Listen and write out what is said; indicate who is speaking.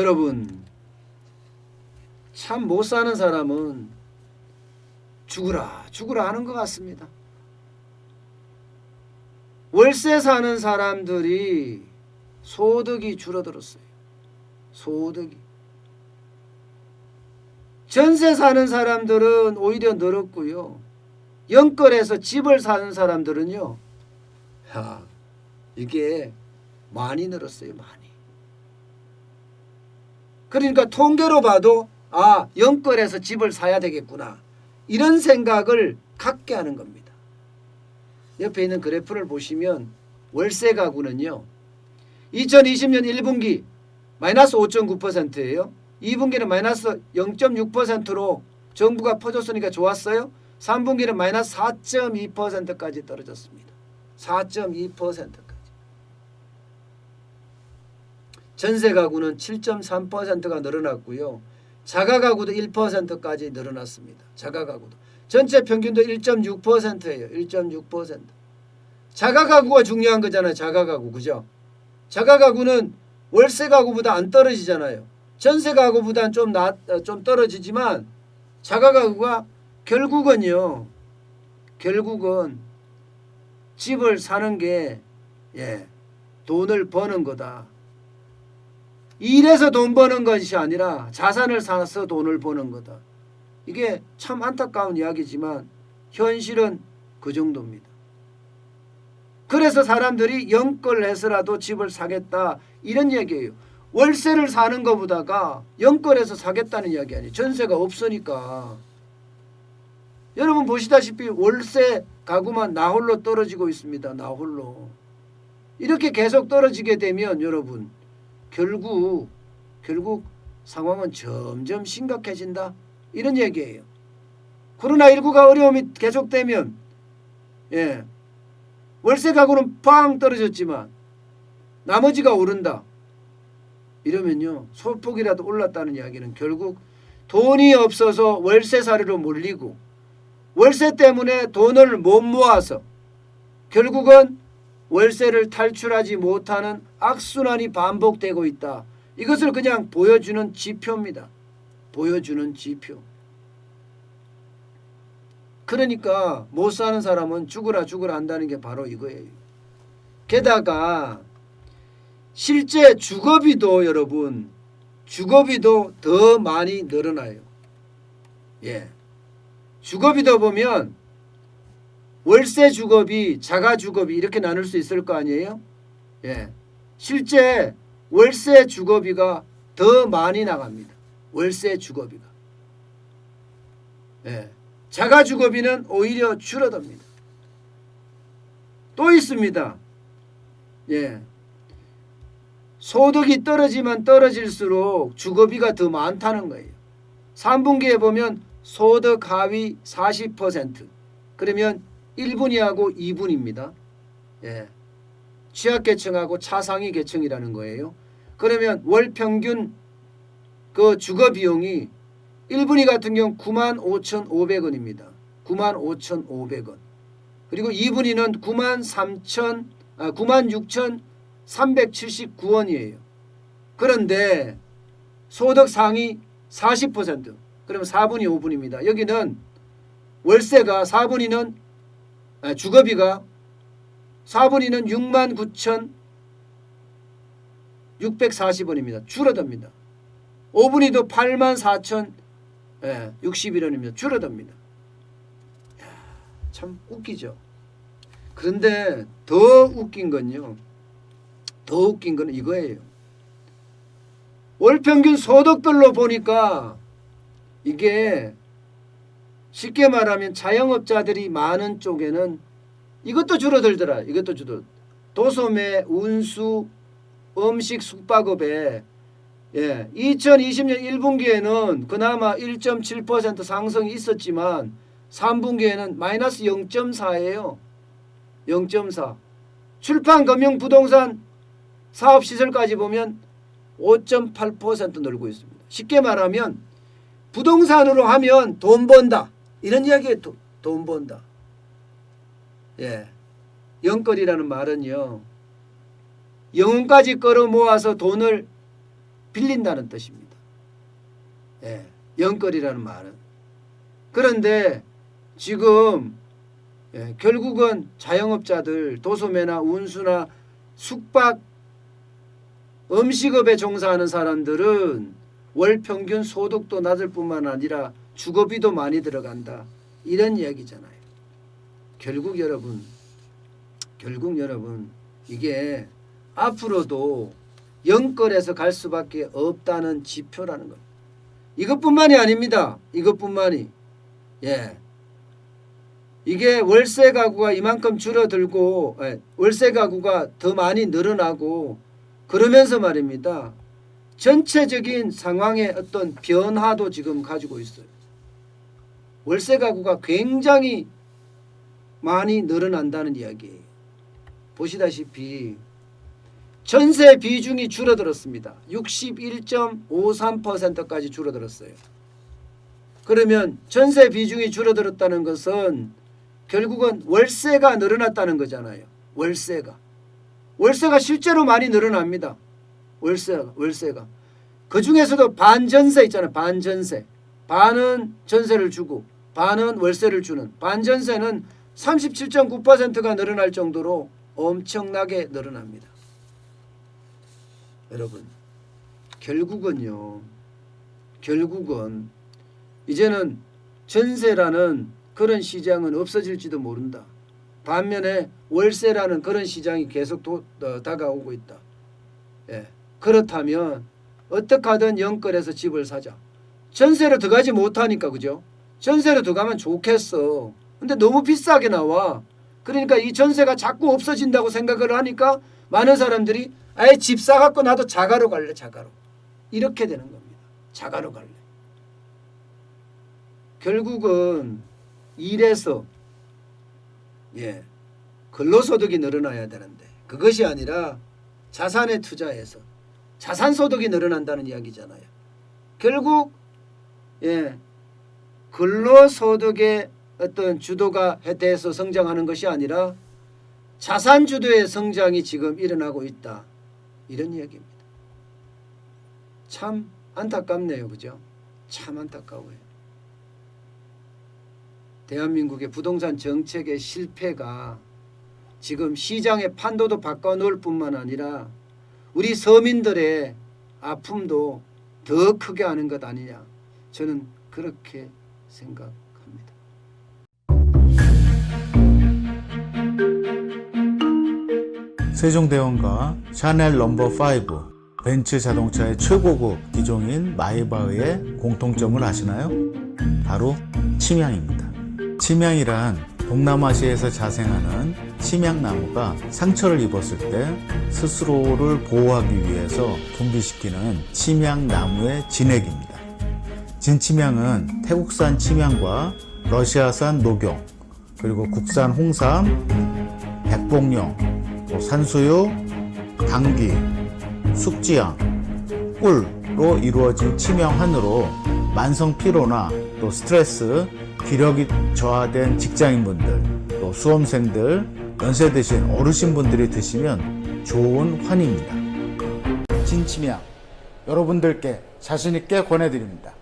Speaker 1: 여러분, 참 못 사는 사람은 죽으라 죽으라 하는 것 같습니다. 월세 사는 사람들이 소득이 줄어들었어요. 소득이. 전세 사는 사람들은 오히려 늘었고요. 영끌에서 집을 사는 사람들은요, 이게 많이 늘었어요. 많이. 그러니까 통계로 봐도 영끌에서 집을 사야 되겠구나, 이런 생각을 갖게 하는 겁니다. 옆에 있는 그래프를 보시면 월세 가구는요, 2020년 1분기 마이너스 5.9%예요. 2분기는 마이너스 0.6%로 정부가 퍼줬으니까 좋았어요. 3분기는 마이너스 4.2%까지 떨어졌습니다. 4.2%까지. 전세 가구는 7.3%가 늘어났고요. 자가 가구도 1%까지 늘어났습니다. 자가 가구도. 전체 평균도 1.6%예요. 1.6%. 자가 가구가 중요한 거잖아요. 자가 가구. 그죠? 자가 가구는 월세 가구보다 안 떨어지잖아요. 전세 가구보다는 좀 떨어지지만 자가 가구가 결국은 집을 사는 게 돈을 버는 거다. 일해서 돈 버는 것이 아니라 자산을 사서 돈을 버는 거다. 이게 참 안타까운 이야기지만 현실은 그 정도입니다. 그래서 사람들이 영끌해서라도 집을 사겠다, 이런 얘기예요. 월세를 사는 것보다가 영끌해서 사겠다는 이야기 아니에요. 전세가 없으니까. 여러분 보시다시피 월세 가구만 나홀로 떨어지고 있습니다. 나홀로. 이렇게 계속 떨어지게 되면 여러분 결국 상황은 점점 심각해진다, 이런 얘기예요. 코로나19가 어려움이 계속되면 월세 가구는 팡 떨어졌지만 나머지가 오른다. 이러면요, 소폭이라도 올랐다는 이야기는 결국 돈이 없어서 월세살이로 몰리고 월세 때문에 돈을 못 모아서 결국은 월세를 탈출하지 못하는 악순환이 반복되고 있다. 이것을 그냥 보여주는 지표입니다. 보여주는 지표. 그러니까 못 사는 사람은 죽으라 한다는 게 바로 이거예요. 게다가 실제 주거비도 여러분, 주거비도 더 많이 늘어나요. 주거비도 보면 월세 주거비, 자가 주거비 이렇게 나눌 수 있을 거 아니에요? 실제 월세 주거비가 더 많이 나갑니다. 월세 주거비가. 자가 주거비는 오히려 줄어듭니다. 또 있습니다. 소득이 떨어지면 떨어질수록 주거비가 더 많다는 거예요. 3분기에 보면 소득 하위 40%. 그러면 1분위하고 2분입니다. 취약계층하고 차상위 계층이라는 거예요. 그러면 월 평균 그 주거비용이 1분위 같은 경우 95,500원입니다. 95,500원. 그리고 2분위는 96,379원이에요. 그런데 소득 상위 40%. 그러면 4분위 5분입니다. 여기는 월세가 4분위는 주거비가 4분위는 69,640원입니다. 줄어듭니다. 5분위도 84,061원입니다. 줄어듭니다. 참 웃기죠. 그런데 더 웃긴 건요. 더 웃긴 건 이거예요. 월평균 소득별로 보니까 이게 쉽게 말하면 자영업자들이 많은 쪽에는 이것도 줄어들더라. 이것도 줄어들. 도소매, 운수, 음식, 숙박업에 2020년 1분기에는 그나마 1.7% 상승이 있었지만 3분기에는 마이너스 0.4예요. 0.4. 출판, 금융, 부동산, 사업시설까지 보면 5.8% 늘고 있습니다. 쉽게 말하면 부동산으로 하면 돈 번다, 이런 이야기에 돈 번다. 영끌이라는 말은요, 영혼까지 끌어모아서 돈을 빌린다는 뜻입니다. 예, 영끌이라는 말은. 그런데 지금 결국은 자영업자들, 도소매나 운수나 숙박, 음식업에 종사하는 사람들은 월 평균 소득도 낮을 뿐만 아니라 주거비도 많이 들어간다. 이런 이야기잖아요. 결국 여러분 이게 앞으로도 영끌에서 갈 수밖에 없다는 지표라는 겁니다. 이것뿐만이 아닙니다. 이것뿐만이. 예. 이게 월세 가구가 이만큼 줄어들고 월세 가구가 더 많이 늘어나고 그러면서 말입니다. 전체적인 상황의 어떤 변화도 지금 가지고 있어요. 월세 가구가 굉장히 많이 늘어난다는 이야기예요. 보시다시피 전세 비중이 줄어들었습니다. 61.53%까지 줄어들었어요. 그러면 전세 비중이 줄어들었다는 것은 결국은 월세가 늘어났다는 거잖아요. 월세가 실제로 많이 늘어납니다. 월세가. 그중에서도 반전세 있잖아요. 반전세. 반은 전세를 주고 반은 월세를 주는 반전세는 37.9%가 늘어날 정도로 엄청나게 늘어납니다. 여러분, 결국은 이제는 전세라는 그런 시장은 없어질지도 모른다. 반면에 월세라는 그런 시장이 계속 다가오고 있다. 예. 그렇다면 어떻게 하든 영끌에서 집을 사자. 전세로 들어가지 못하니까, 그죠? 전세로 들어가면 좋겠어. 근데 너무 비싸게 나와. 그러니까 이 전세가 자꾸 없어진다고 생각을 하니까 많은 사람들이 아예 집 사갖고 나도 자가로 갈래. 자가로. 이렇게 되는 겁니다. 자가로 갈래. 결국은 일에서 근로소득이 늘어나야 되는데 그것이 아니라 자산에 투자해서 자산소득이 늘어난다는 이야기잖아요. 결국 근로소득의 어떤 주도가 돼서 성장하는 것이 아니라 자산주도의 성장이 지금 일어나고 있다. 이런 이야기입니다. 참 안타깝네요. 그죠? 참 안타까워요. 대한민국의 부동산 정책의 실패가 지금 시장의 판도도 바꿔놓을 뿐만 아니라 우리 서민들의 아픔도 더 크게 하는 것 아니냐. 저는 그렇게 생각합니다.
Speaker 2: 세종대왕과 샤넬 넘버5, 벤츠 자동차의 최고급 기종인 마이바흐의 공통점을 아시나요? 바로 침향입니다. 침향이란 동남아시아에서 자생하는 침향나무가 상처를 입었을 때 스스로를 보호하기 위해서 분비시키는 침향나무의 진액입니다. 진침향은 태국산 침향과 러시아산 녹용, 그리고 국산 홍삼, 백봉령, 산수유, 당귀, 숙지향, 꿀로 이루어진 침향환으로 만성 피로나 또 스트레스, 기력이 저하된 직장인분들, 또 수험생들, 연세 드신 어르신분들이 드시면 좋은 환입니다. 진침향 여러분들께 자신있게 권해드립니다.